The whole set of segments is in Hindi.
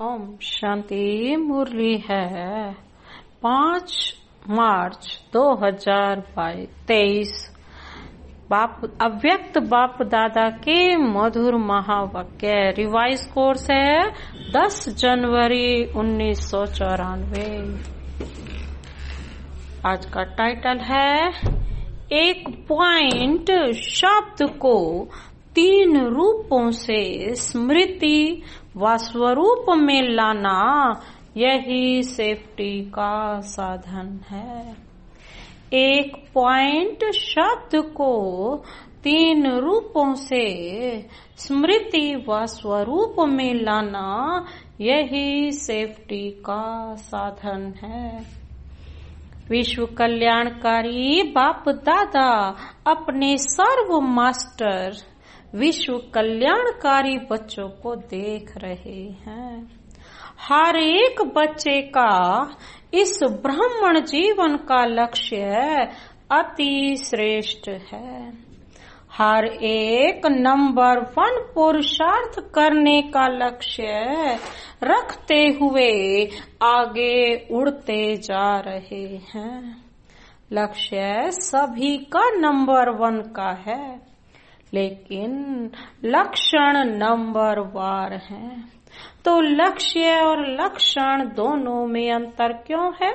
ओम शांति। मुरली है 5 मार्च 2023। अव्यक्त बाप दादा के मधुर महावाक्य। रिवाइज कोर्स है 10 जनवरी 1994। आज का टाइटल है एक पॉइंट शब्द को 3 रूपों से स्मृति व स्वरूप में लाना, यही सेफ्टी का साधन है। एक पॉइंट शब्द को 3 रूपों से स्मृति व स्वरूप में लाना, यही सेफ्टी का साधन है। विश्व कल्याणकारी बाप दादा अपने सर्व मास्टर विश्व कल्याणकारी बच्चों को देख रहे हैं। हर एक बच्चे का इस ब्राह्मण जीवन का लक्ष्य अति श्रेष्ठ है। हर एक नंबर 1 पुरुषार्थ करने का लक्ष्य रखते हुए आगे उड़ते जा रहे हैं। लक्ष्य सभी का नंबर 1 का है, लेकिन लक्षण नंबर वार है। तो लक्ष्य और लक्षण दोनों में अंतर क्यों है?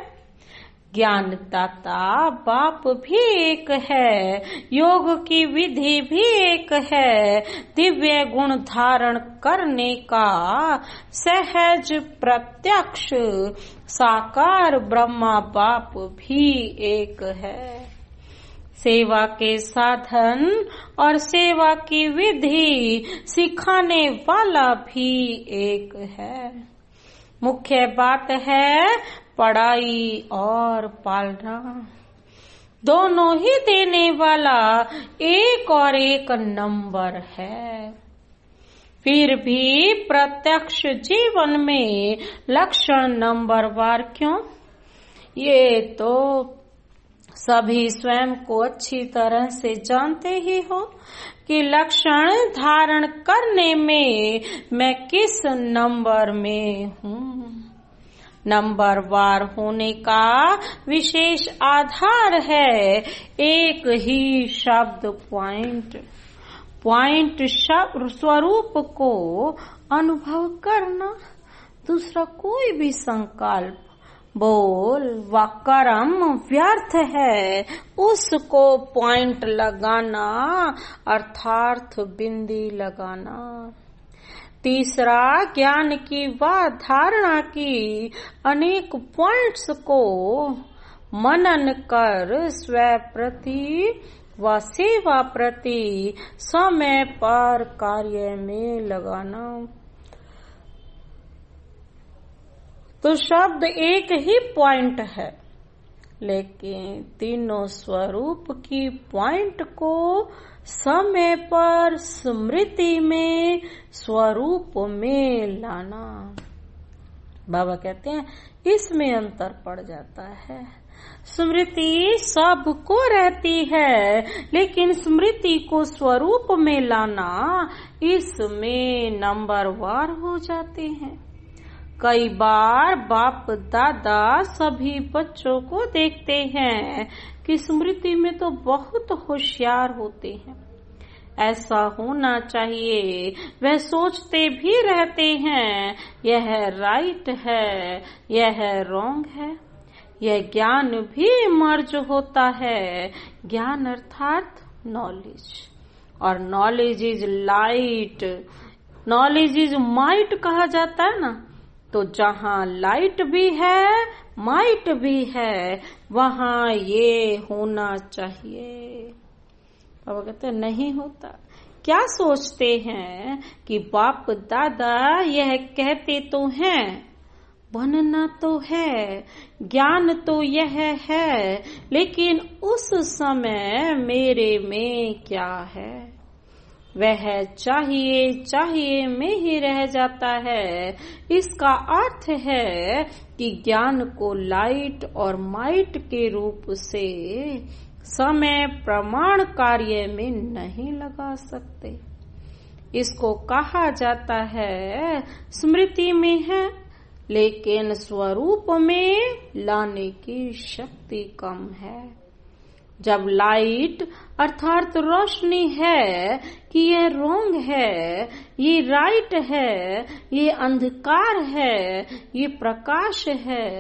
ज्ञानदाता बाप भी एक है, योग की विधि भी एक है, दिव्य गुण धारण करने का सहज प्रत्यक्ष साकार ब्रह्मा बाप भी एक है। सेवा के साधन और सेवा की विधि सिखाने वाला भी एक है। मुख्य बात है पढ़ाई और पालना। दोनों ही देने वाला एक और एक नंबर है। फिर भी प्रत्यक्ष जीवन में लक्षण नंबर वार क्यों? ये तो सभी स्वयं को अच्छी तरह से जानते ही हो कि लक्षण धारण करने में मैं किस नंबर में हूँ। नंबर वार होने का विशेष आधार है एक ही शब्द पॉइंट शब्द स्वरूप को अनुभव करना। दूसरा कोई भी संकल्प, बोल व कर्म व्यर्थ है। उसको पॉइंट लगाना अर्थात बिंदी लगाना। तीसरा, ज्ञान की व धारणा की अनेक पॉइंट्स को मनन कर स्व प्रति व सेवा प्रति समय पर कार्य में लगाना। तो शब्द एक ही पॉइंट है, लेकिन तीनों स्वरूप की पॉइंट को समय पर स्मृति में स्वरूप में लाना। बाबा कहते हैं इसमें अंतर पड़ जाता है। स्मृति सबको रहती है, लेकिन स्मृति को स्वरूप में लाना, इसमें नंबर वार हो जाते हैं। कई बार बाप दादा सभी बच्चों को देखते हैं कि स्मृति में तो बहुत होशियार होते हैं, ऐसा होना चाहिए। वह सोचते भी रहते हैं यह राइट है, यह रॉन्ग है। यह ज्ञान भी मर्ज होता है। ज्ञान अर्थात नॉलेज, और knowledge is light, knowledge is might कहा जाता है ना। तो जहाँ लाइट भी है, माइट भी है, वहाँ ये होना चाहिए। बाबा कहते हैं नहीं होता। क्या सोचते हैं कि बाप दादा यह कहते तो हैं, बनना तो है, ज्ञान तो यह है, लेकिन उस समय मेरे में क्या है? वह चाहिए में ही रह जाता है। इसका अर्थ है कि ज्ञान को लाइट और माइट के रूप से समय प्रमाण कार्य में नहीं लगा सकते। इसको कहा जाता है स्मृति में है, लेकिन स्वरूप में लाने की शक्ति कम है। जब लाइट अर्थात रोशनी है कि ये रॉन्ग है, ये राइट है, ये अंधकार है, ये प्रकाश है,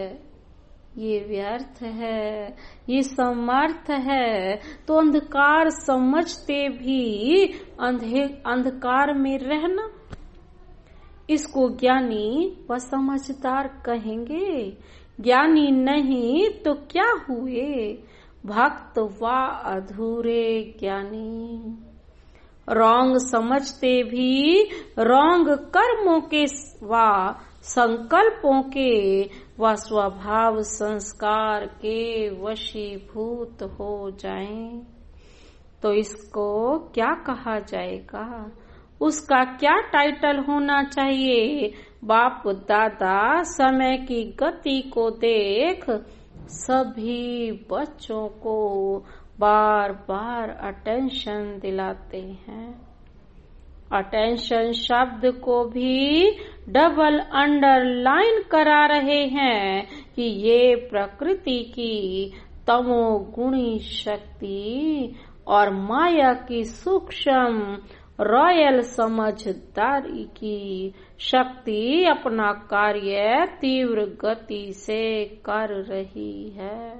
ये व्यर्थ है, ये समर्थ है, तो अंधकार समझते भी अंधकार में रहना, इसको ज्ञानी व समझदार कहेंगे। ज्ञानी नहीं तो क्या हुए, भक्त व अधूरे ज्ञानी। रॉन्ग समझते भी रॉन्ग कर्मों के व संकल्पों के व स्वभाव संस्कार के वशीभूत हो जाएं, तो इसको क्या कहा जाएगा, उसका क्या टाइटल होना चाहिए। बाप दादा समय की गति को देख सभी बच्चों को बार बार अटेंशन दिलाते हैं। अटेंशन शब्द को भी डबल अंडरलाइन करा रहे हैं कि ये प्रकृति की तमोगुणी शक्ति और माया की सूक्ष्म रॉयल समझदारी की शक्ति अपना कार्य तीव्र गति से कर रही है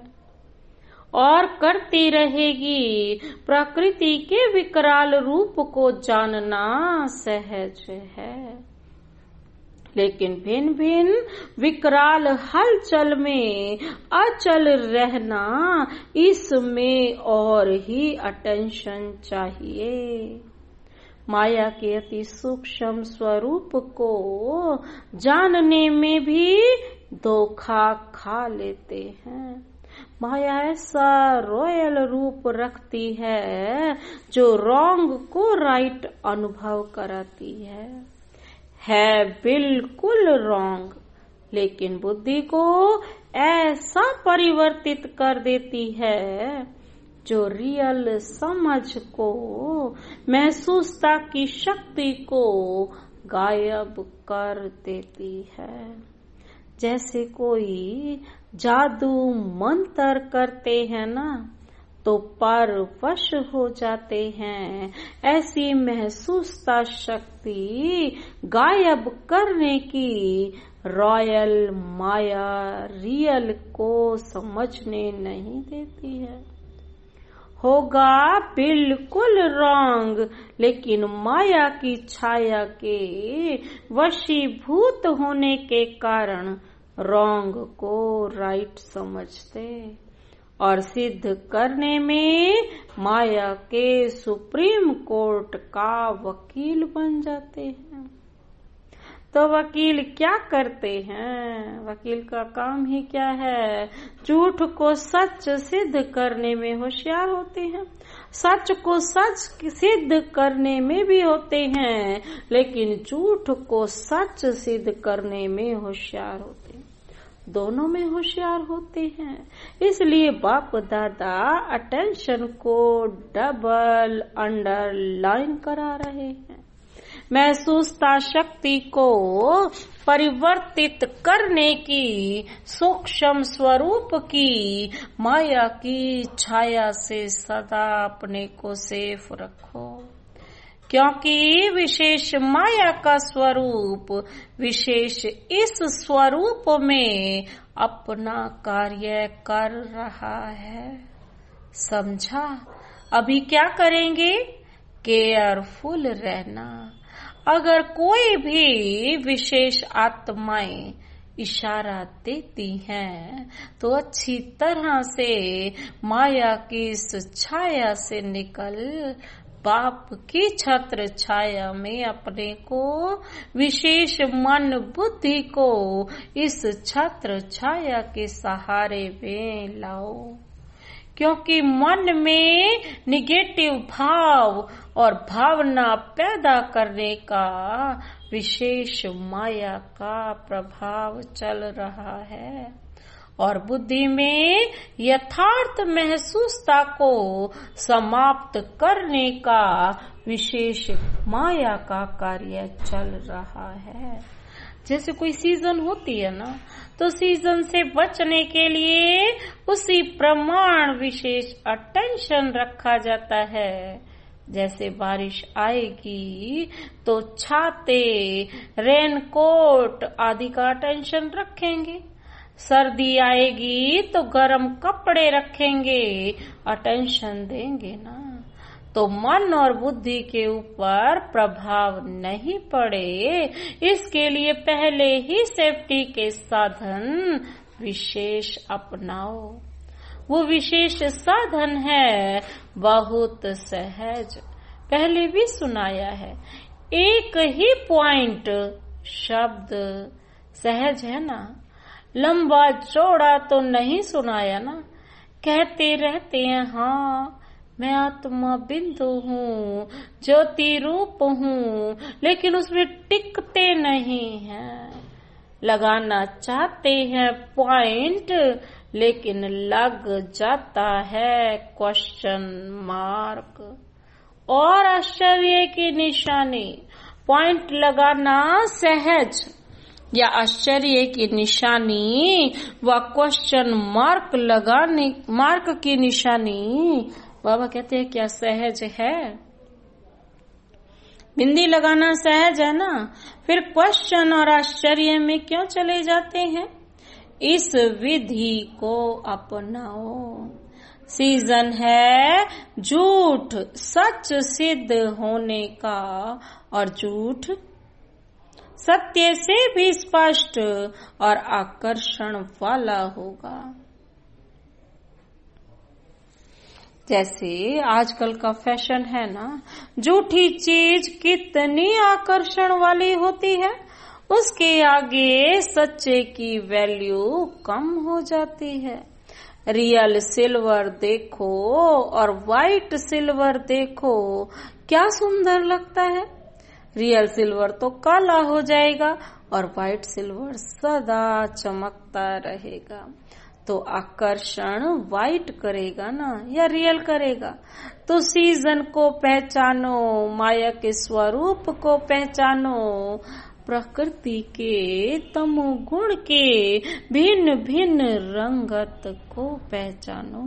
और करती रहेगी। प्रकृति के विकराल रूप को जानना सहज है, लेकिन भिन्न भिन्न विकराल हलचल में अचल रहना, इसमें और ही अटेंशन चाहिए। माया के अति सूक्ष्म स्वरूप को जानने में भी धोखा खा लेते हैं। माया ऐसा रॉयल रूप रखती है जो रॉन्ग को राइट अनुभव कराती है बिल्कुल रॉन्ग, लेकिन बुद्धि को ऐसा परिवर्तित कर देती है जो रियल समझ को, महसूसता की शक्ति को गायब कर देती है। जैसे कोई जादू मंत्र करते हैं ना, तो परवश हो जाते हैं। ऐसी महसूसता शक्ति गायब करने की रॉयल माया रियल को समझने नहीं देती है। होगा बिल्कुल रॉन्ग, लेकिन माया की छाया के वशीभूत होने के कारण रॉन्ग को राइट समझते और सिद्ध करने में माया के सुप्रीम कोर्ट का वकील बन जाते हैं। तो वकील क्या करते हैं? वकील का काम ही क्या है? झूठ को सच सिद्ध करने में होशियार होते हैं, सच को सच सिद्ध करने में भी होते हैं, लेकिन झूठ को सच सिद्ध करने में होशियार होते हैं। दोनों में होशियार होते हैं। इसलिए बाप दादा अटेंशन को डबल अंडरलाइन करा रहे हैं। महसूसता शक्ति को परिवर्तित करने की सूक्ष्म स्वरूप की माया की छाया से सदा अपने को सेफ रखो, क्योंकि विशेष माया का स्वरूप विशेष इस स्वरूप में अपना कार्य कर रहा है। समझा? अभी क्या करेंगे? केयरफुल रहना। अगर कोई भी विशेष आत्माएं इशारा देती हैं तो अच्छी तरह से माया की इस छाया से निकल बाप की छत्र छाया में अपने को, विशेष मन बुद्धि को इस छत्र छाया के सहारे में लाओ, क्योंकि मन में निगेटिव भाव और भावना पैदा करने का विशेष माया का प्रभाव चल रहा है और बुद्धि में यथार्थ महसूसता को समाप्त करने का विशेष माया का कार्य चल रहा है। जैसे कोई सीजन होती है ना, तो सीजन से बचने के लिए उसी प्रमाण विशेष अटेंशन रखा जाता है। जैसे बारिश आएगी तो छाते, रेनकोट आदि का अटेंशन रखेंगे, सर्दी आएगी तो गर्म कपड़े रखेंगे, अटेंशन देंगे ना। तो मन और बुद्धि के ऊपर प्रभाव नहीं पड़े, इसके लिए पहले ही सेफ्टी के साधन विशेष अपनाओ। वो विशेष साधन है बहुत सहज, पहले भी सुनाया है। एक ही पॉइंट शब्द सहज है ना, लंबा चौड़ा तो नहीं सुनाया ना। कहते रहते हैं हाँ मैं आत्मा बिंदु हूँ, ज्योति रूप हूँ, लेकिन उसमें टिकते नहीं हैं। लगाना चाहते हैं पॉइंट, लेकिन लग जाता है क्वेश्चन मार्क। और आश्चर्य की निशानी, पॉइंट लगाना सहज या आश्चर्य की निशानी व क्वेश्चन मार्क लगाने, मार्क की निशानी बाबा कहते हैं क्या सहज है? बिंदी लगाना सहज है ना, फिर क्वेश्चन और आश्चर्य में क्यों चले जाते हैं? इस विधि को अपनाओ। सीजन है झूठ सच सिद्ध होने का, और झूठ सत्य से भी स्पष्ट और आकर्षण वाला होगा। जैसे आजकल का फैशन है ना, झूठी चीज कितनी आकर्षण वाली होती है, उसके आगे सच्चे की वैल्यू कम हो जाती है। रियल सिल्वर देखो और व्हाइट सिल्वर देखो, क्या सुंदर लगता है। रियल सिल्वर तो काला हो जाएगा और व्हाइट सिल्वर सदा चमकता रहेगा। तो आकर्षण व्हाइट करेगा ना या रियल करेगा? तो सीजन को पहचानो, माया के स्वरूप को पहचानो, प्रकृति के तमोगुण के भिन्न भिन्न रंगत को पहचानो।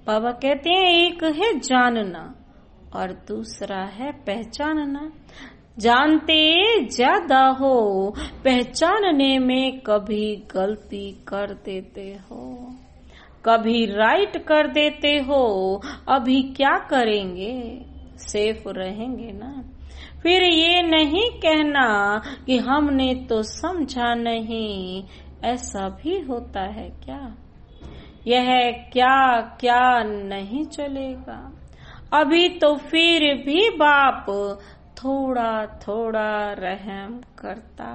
बाबा कहते हैं एक है जानना और दूसरा है पहचानना। जानते ज्यादा हो, पहचानने में कभी गलती कर देते हो, कभी राइट कर देते हो। अभी क्या करेंगे? सेफ रहेंगे ना। फिर ये नहीं कहना कि हमने तो समझा नहीं, ऐसा भी होता है क्या? यह क्या क्या नहीं चलेगा। अभी तो फिर भी बाप थोड़ा थोड़ा रहम करता,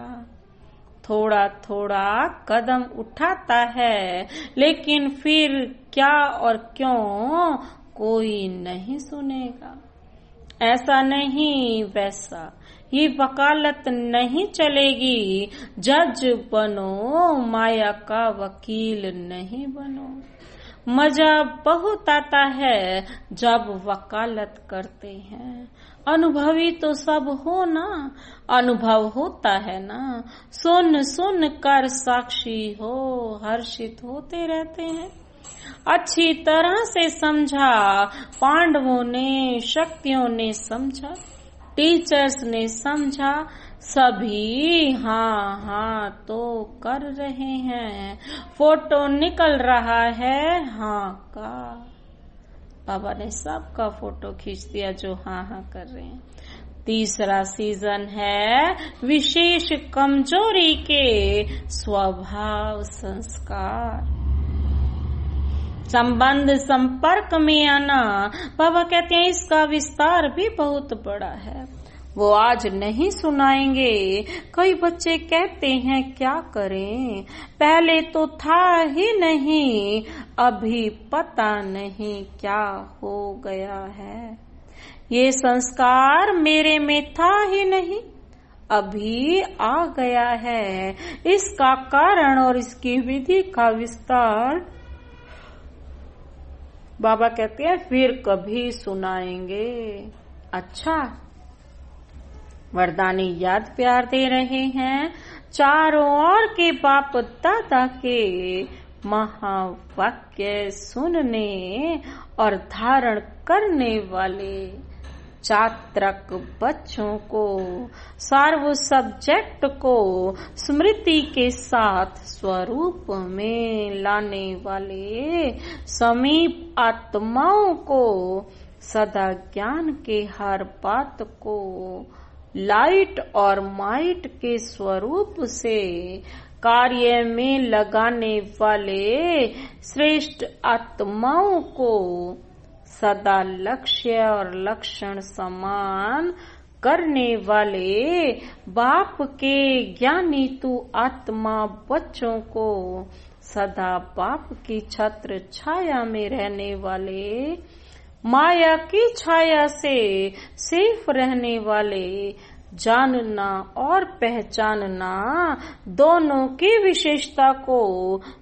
थोड़ा थोड़ा कदम उठाता है, लेकिन फिर क्या और क्यों कोई नहीं सुनेगा। ऐसा नहीं वैसा, ये वकालत नहीं चलेगी। जज बनो, माया का वकील नहीं बनो। मजा बहुत आता है जब वकालत करते हैं। अनुभवी तो सब हो ना, अनुभव होता है ना। सुन सुन कर साक्षी हो, हर्षित होते रहते हैं। अच्छी तरह से समझा, पांडवों ने, शक्तियों ने समझा, टीचर्स ने समझा, सभी हाँ हाँ तो कर रहे हैं। फोटो निकल रहा है हाँ का। बाबा ने सबका फोटो खींच दिया जो हाँ हाँ कर रहे हैं। तीसरा सीजन है विशेष कमजोरी के स्वभाव संस्कार। संबंध संपर्क में आना, बाबा कहते हैं इसका विस्तार भी बहुत बड़ा है, वो आज नहीं सुनाएंगे। कई बच्चे कहते हैं क्या करें, पहले तो था ही नहीं, अभी पता नहीं क्या हो गया है। ये संस्कार मेरे में था ही नहीं, अभी आ गया है। इसका कारण और इसकी विधि का विस्तार बाबा कहते हैं फिर कभी सुनाएंगे। अच्छा, वरदानी याद प्यार दे रहे हैं। चारों ओर के बाप दादा के महावाक्य सुनने और धारण करने वाले छात्रक बच्चों को सर्व सब्जेक्ट को स्मृति के साथ स्वरूप में लाने वाले समीप आत्माओं को सदा ज्ञान के हर बात को लाइट और माइट के स्वरूप से कार्य में लगाने वाले श्रेष्ठ आत्माओं को सदा लक्ष्य और लक्षण समान करने वाले बाप के ज्ञानी तू आत्मा बच्चों को सदा बाप की छत्र छाया में रहने वाले माया की छाया से सेफ रहने वाले जानना और पहचानना दोनों की विशेषता को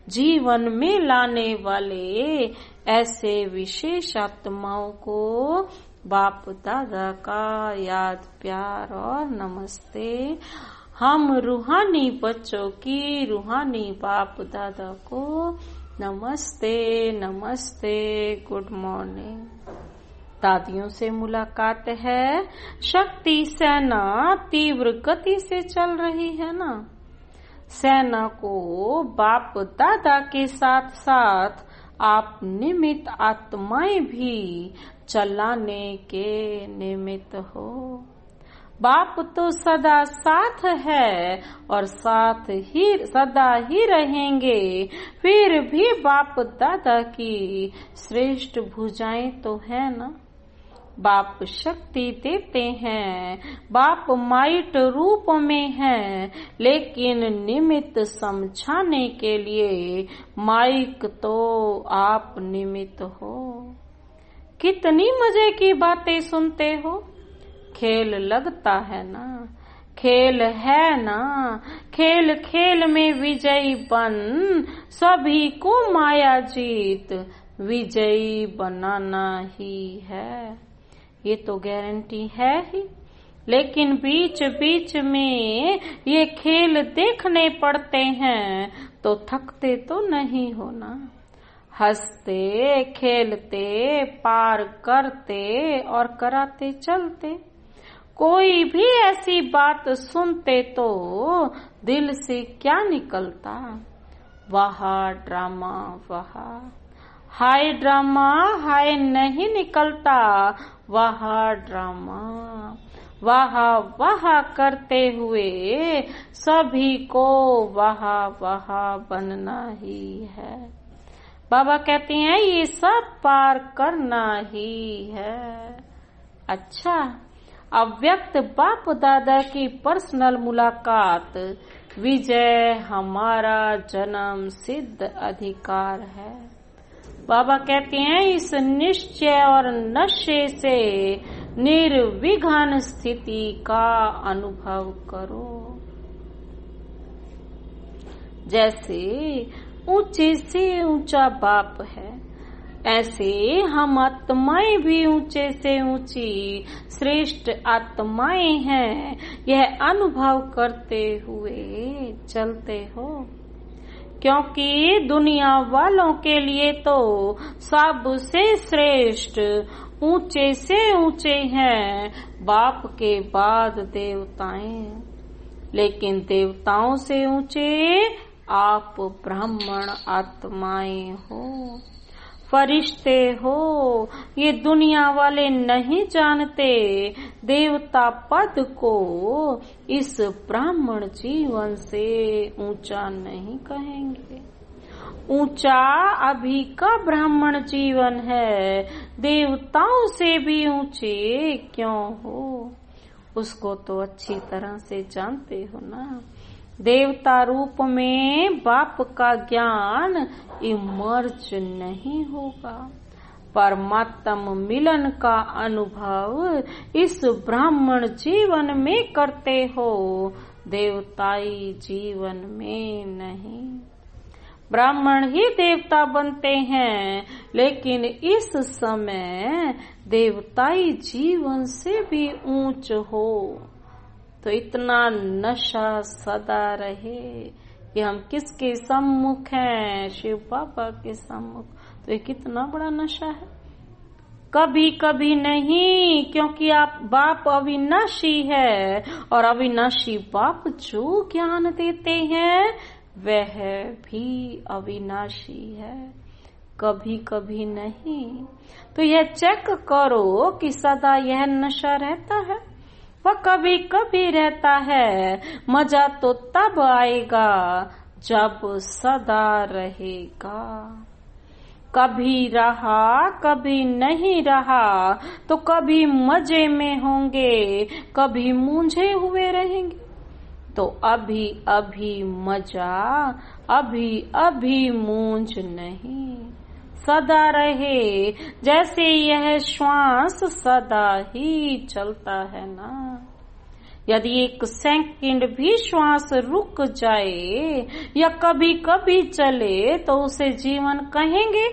जीवन में लाने वाले ऐसे विशेष आत्माओं को बाप दादा का याद प्यार और नमस्ते। हम रूहानी बच्चों की रूहानी बाप दादा को नमस्ते नमस्ते, गुड मॉर्निंग। दादियों से मुलाकात है। शक्ति सेना तीव्र गति से चल रही है ना। सेना को बाप दादा के साथ साथ आप निमित्त आत्माएं भी चलाने के निमित्त हो। बाप तो सदा साथ है और साथ ही सदा ही रहेंगे। फिर भी बाप दादा की श्रेष्ठ भुजाएं तो है ना। बाप शक्ति देते हैं, बाप माइट रूप में हैं, लेकिन निमित्त समझाने के लिए माइक तो आप निमित्त हो। कितनी मजे की बातें सुनते हो। खेल लगता है ना, खेल है ना। खेल खेल में विजयी बन सभी को माया जीत विजयी बनाना ही है। ये तो गारंटी है ही, लेकिन बीच बीच में ये खेल देखने पड़ते हैं तो थकते तो नहीं होना। हंसते खेलते पार करते और कराते चलते। कोई भी ऐसी बात सुनते तो दिल से क्या निकलता, वाह ड्रामा वाह। हाय ड्रामा हाय नहीं निकलता, वाह ड्रामा। वाह वाह करते हुए सभी को वाह वाह बनना ही है। बाबा कहते हैं ये सब पार करना ही है। अच्छा, अव्यक्त बाप दादा की पर्सनल मुलाकात। विजय हमारा जन्म सिद्ध अधिकार है। बाबा कहते हैं इस निश्चय और नशे से निर्विघ्न स्थिति का अनुभव करो। जैसे ऊंचे से ऊंचा बाप है, ऐसे हम आत्माएं भी ऊंचे से ऊंची श्रेष्ठ आत्माएं हैं। यह अनुभव करते हुए चलते हो, क्योंकि दुनिया वालों के लिए तो सबसे श्रेष्ठ ऊंचे से ऊंचे हैं बाप के बाद देवताएं। लेकिन देवताओं से ऊंचे आप ब्राह्मण आत्माएं हो, फरिश्ते हो। ये दुनिया वाले नहीं जानते देवता पद को इस ब्राह्मण जीवन से ऊंचा नहीं कहेंगे। ऊंचा अभी का ब्राह्मण जीवन है, देवताओं से भी ऊंचे क्यों हो, उसको तो अच्छी तरह से जानते हो ना। देवता रूप में बाप का ज्ञान इमर्ज नहीं होगा। परमात्म मिलन का अनुभव इस ब्राह्मण जीवन में करते हो, देवताई जीवन में नहीं। ब्राह्मण ही देवता बनते हैं, लेकिन इस समय देवताई जीवन से भी ऊंच हो। तो इतना नशा सदा रहे कि हम किसके सम्मुख हैं, शिव बाबा के सम्मुख। तो ये कितना बड़ा नशा है। कभी कभी नहीं, क्योंकि आप बाप अविनाशी है, और अविनाशी बाप जो ज्ञान देते हैं वह भी अविनाशी है। कभी कभी नहीं। तो यह चेक करो कि सदा यह नशा रहता है, वह कभी कभी रहता है। मजा तो तब आएगा जब सदा रहेगा। कभी रहा कभी नहीं रहा, तो कभी मजे में होंगे, कभी मूंझे हुए रहेंगे। तो अभी अभी मजा, अभी अभी मूंझ नहीं। सदा रहे, जैसे यह श्वास सदा ही चलता है ना। यदि एक सेकंड भी श्वास रुक जाए या कभी कभी चले तो उसे जीवन कहेंगे?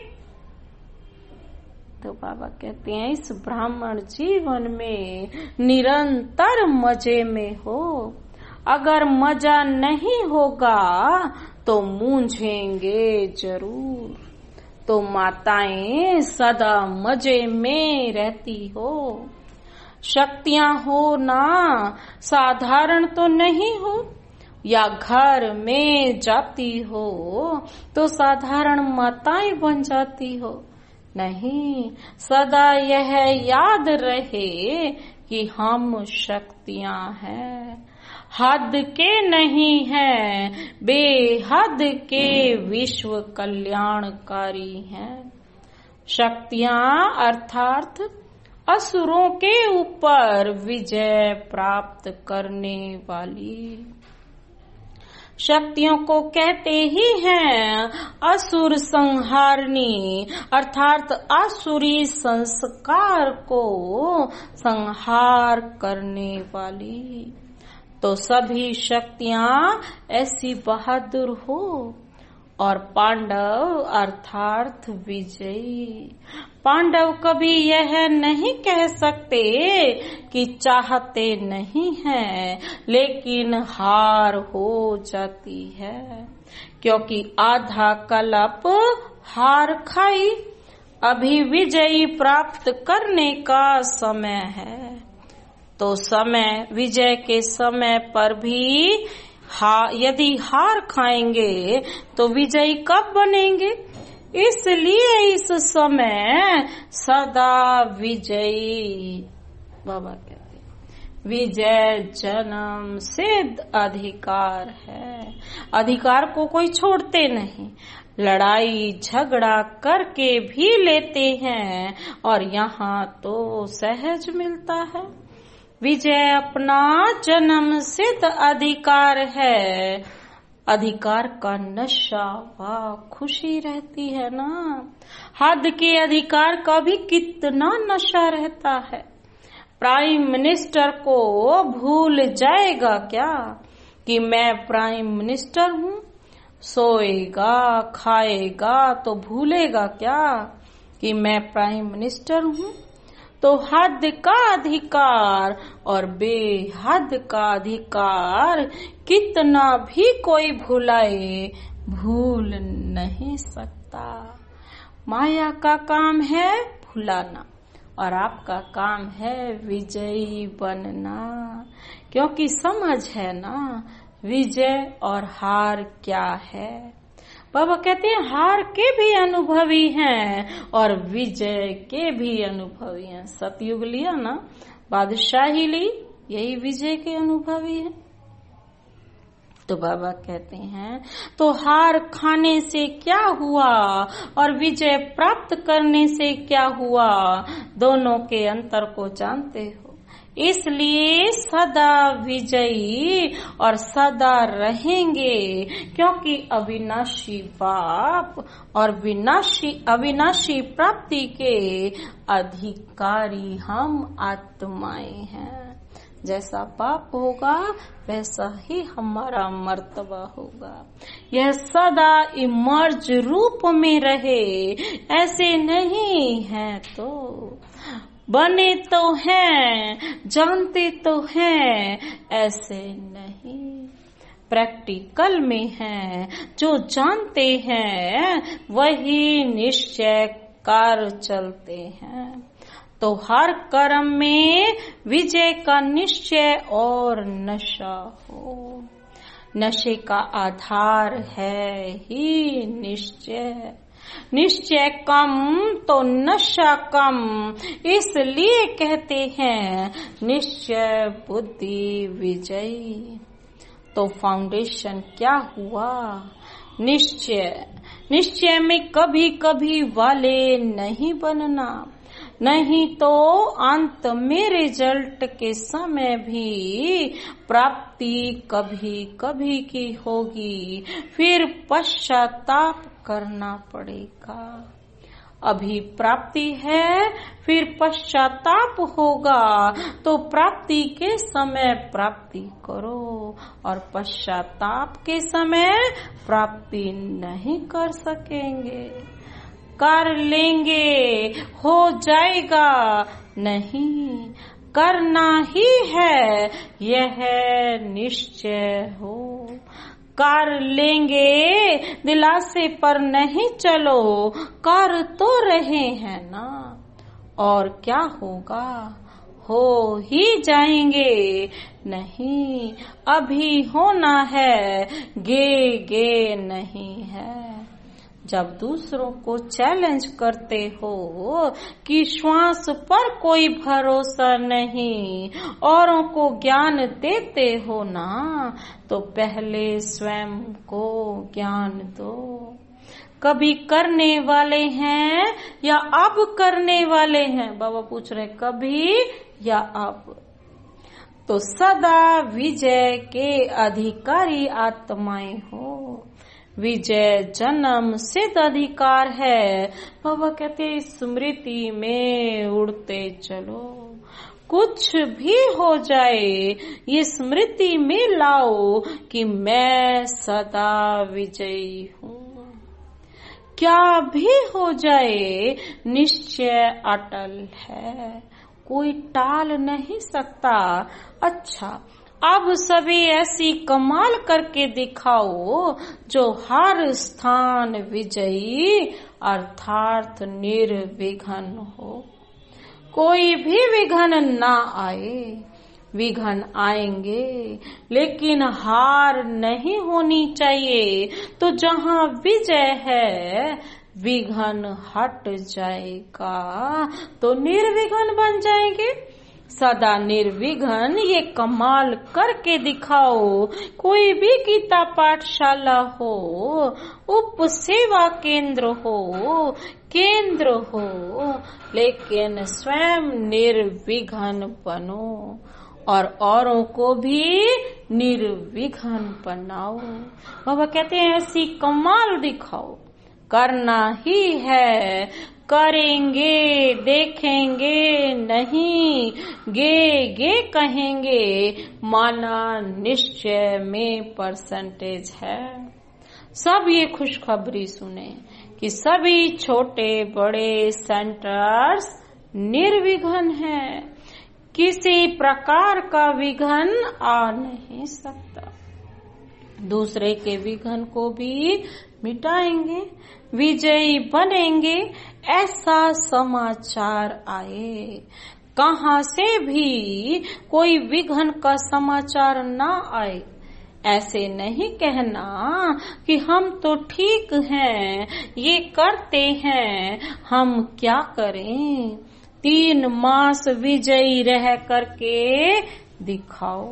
तो बाबा कहते हैं इस ब्राह्मण जीवन में निरंतर मजे में हो। अगर मजा नहीं होगा तो मूंझेंगे जरूर। तो माताएं सदा मजे में रहती हो। शक्तियां हो ना साधारण तो नहीं हो, या घर में जाती हो तो साधारण माताएं बन जाती हो। नहीं, सदा यह याद रहे कि हम शक्तियां हैं, हद के नहीं हैं, बेहद के विश्व कल्याणकारी हैं। शक्तियां अर्थात असुरों के ऊपर विजय प्राप्त करने वाली। शक्तियों को कहते ही हैं असुर संहारनी, अर्थात आसुरी संस्कार को संहार करने वाली। तो सभी शक्तियां ऐसी बहादुर हो। और पांडव अर्थात विजयी। पांडव कभी यह नहीं कह सकते कि चाहते नहीं हैं, लेकिन हार हो जाती है, क्योंकि आधा कल्प हार खाई। अभी विजयी प्राप्त करने का समय है। तो समय, विजय के समय पर भी यदि हार खाएंगे तो विजयी कब बनेंगे? इसलिए इस समय सदा विजयी। बाबा कहते हैं विजय जन्म सिद्ध अधिकार है। अधिकार को कोई छोड़ते नहीं, लड़ाई झगड़ा करके भी लेते हैं, और यहाँ तो सहज मिलता है। विजय अपना जन्म सिद्ध अधिकार है। अधिकार का नशा व खुशी रहती है ना। हद के अधिकार का भी कितना नशा रहता है। प्राइम मिनिस्टर को भूल जाएगा क्या कि मैं प्राइम मिनिस्टर हूँ? सोएगा खाएगा तो भूलेगा क्या कि मैं प्राइम मिनिस्टर हूँ? तो हद का अधिकार और बेहद का अधिकार कितना भी कोई भुलाए, भूल नहीं सकता। माया का काम है भुलाना, और आपका काम है विजयी बनना, क्योंकि समझ है ना विजय और हार क्या है। बाबा कहते हैं हार के भी अनुभवी हैं और विजय के भी अनुभवी हैं। सतयुग लिया ना, बादशाही ली, यही विजय के अनुभवी है। तो बाबा कहते हैं तो हार खाने से क्या हुआ और विजय प्राप्त करने से क्या हुआ, दोनों के अंतर को जानते हो। इसलिए सदा विजयी और सदा रहेंगे, क्योंकि अविनाशी बाप और अविनाशी प्राप्ति के अधिकारी हम आत्माएं हैं। जैसा पाप होगा वैसा ही हमारा मर्तबा होगा। यह सदा इमर्ज रूप में रहे, ऐसे नहीं है तो बने तो हैं, जानते तो हैं, ऐसे नहीं। प्रैक्टिकल में है, जो जानते हैं वही निश्चय कार चलते हैं। तो हर कर्म में विजय का निश्चय और नशा हो। नशे का आधार है ही निश्चय। निश्चय कम तो नशा कम, इसलिए कहते हैं निश्चय बुद्धि विजयी। तो फाउंडेशन क्या हुआ? निश्चय में कभी कभी वाले नहीं बनना, नहीं तो अंत में रिजल्ट के समय भी प्राप्ति कभी कभी की होगी, फिर पश्चाताप करना पड़ेगा। अभी प्राप्ति है, फिर पश्चाताप होगा, तो प्राप्ति के समय प्राप्ति करो और पश्चाताप के समय प्राप्ति नहीं कर सकेंगे। कर लेंगे, हो जाएगा, नहीं करना ही है, यह निश्चय हो। कर लेंगे दिलासे पर नहीं चलो, कर तो रहे हैं ना, और क्या होगा? हो ही जाएंगे, नहीं अभी होना है, गे नहीं है। जब दूसरों को चैलेंज करते हो कि श्वास पर कोई भरोसा नहीं, औरों को ज्ञान देते हो ना, तो पहले स्वयं को ज्ञान दो। कभी करने वाले हैं या अब करने वाले हैं? बाबा पूछ रहे कभी या अब। तो सदा विजय के अधिकारी आत्माएं हो। विजय जन्म सिद्ध अधिकार है। बाबा कहते स्मृति में उड़ते चलो, कुछ भी हो जाए ये स्मृति में लाओ कि मैं सदा विजयी हूँ। क्या भी हो जाए निश्चय अटल है, कोई टाल नहीं सकता। अच्छा, अब सभी ऐसी कमाल करके दिखाओ जो हर स्थान विजयी अर्थात निर्विघ्न हो। कोई भी विघ्न ना आए। विघ्न आएंगे लेकिन हार नहीं होनी चाहिए। तो जहाँ विजय है विघ्न हट जाएगा तो निर्विघ्न बन जाएंगे। सदा निर्विघ्न ये कमाल करके दिखाओ। कोई भी गीता पाठशाला हो, उप सेवा केंद्र हो, लेकिन स्वयं निर्विघ्न बनो और औरों को भी निर्विघ्न बनाओ। बाबा कहते हैं ऐसी कमाल दिखाओ। करना ही है, करेंगे, देखेंगे नहीं, गे कहेंगे, माना निश्चय में परसेंटेज है। सब ये खुशखबरी सुने कि सभी छोटे बड़े सेंटर्स निर्विघ्न हैं। किसी प्रकार का विघ्न आ नहीं सकता। दूसरे के विघ्न को भी मिटाएंगे, विजयी बनेंगे, ऐसा समाचार आए। कहाँ से भी कोई विघ्न का समाचार ना आए। ऐसे नहीं कहना कि हम तो ठीक हैं, ये करते हैं, हम क्या करें। 3 मास विजयी रह करके दिखाओ।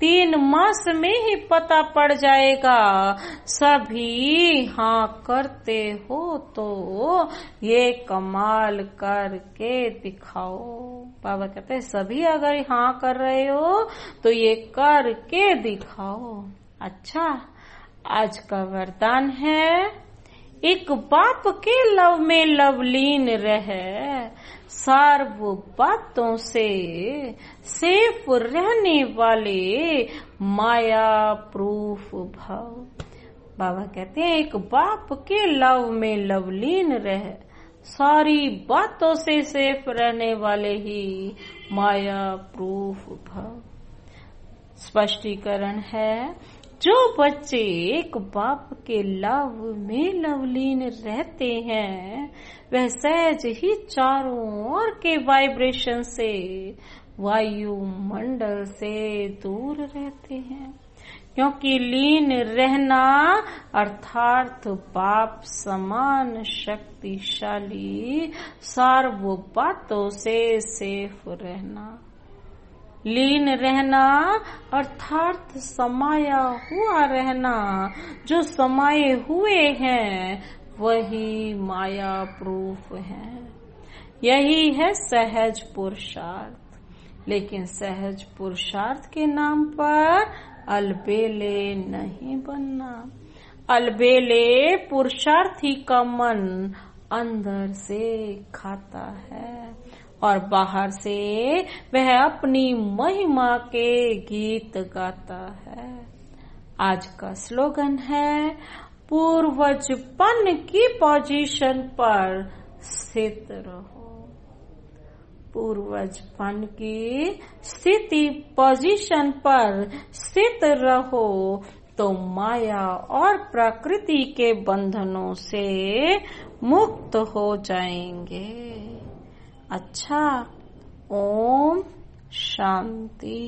3 मास में ही पता पड़ जाएगा। सभी हाँ करते हो तो ये कमाल करके दिखाओ। बाबा कहते हैं सभी अगर हाँ कर रहे हो तो ये करके दिखाओ। अच्छा, आज का वरदान है, एक बाप के लव में लवलीन रहे, सर्व बातों से सेफ रहने वाले माया प्रूफ भव। बाबा कहते हैं एक बाप के लव में लवलीन रहे, सारी बातों से सेफ रहने वाले ही माया प्रूफ भव। स्पष्टीकरण है, जो बच्चे एक बाप के लव में लवलीन रहते हैं वह सहज ही चारों ओर के वाइब्रेशन से वायुमंडल से दूर रहते हैं, क्योंकि लीन रहना अर्थात बाप समान शक्तिशाली सर्व बातों से सेफ रहना। लीन रहना अर्थात समाया हुआ रहना, जो समाये हुए हैं वही माया प्रूफ है। यही है सहज पुरुषार्थ। लेकिन सहज पुरुषार्थ के नाम पर अलबेले नहीं बनना। अलबेले पुरुषार्थी का मन अंदर से खाता है और बाहर से वह अपनी महिमा के गीत गाता है। आज का स्लोगन है, पूर्वजपन की पोजीशन पर स्थित रहो। पूर्वजपन की स्थिति पोजीशन पर स्थित रहो तो माया और प्रकृति के बंधनों से मुक्त हो जाएंगे। अच्छा, ओम शांति।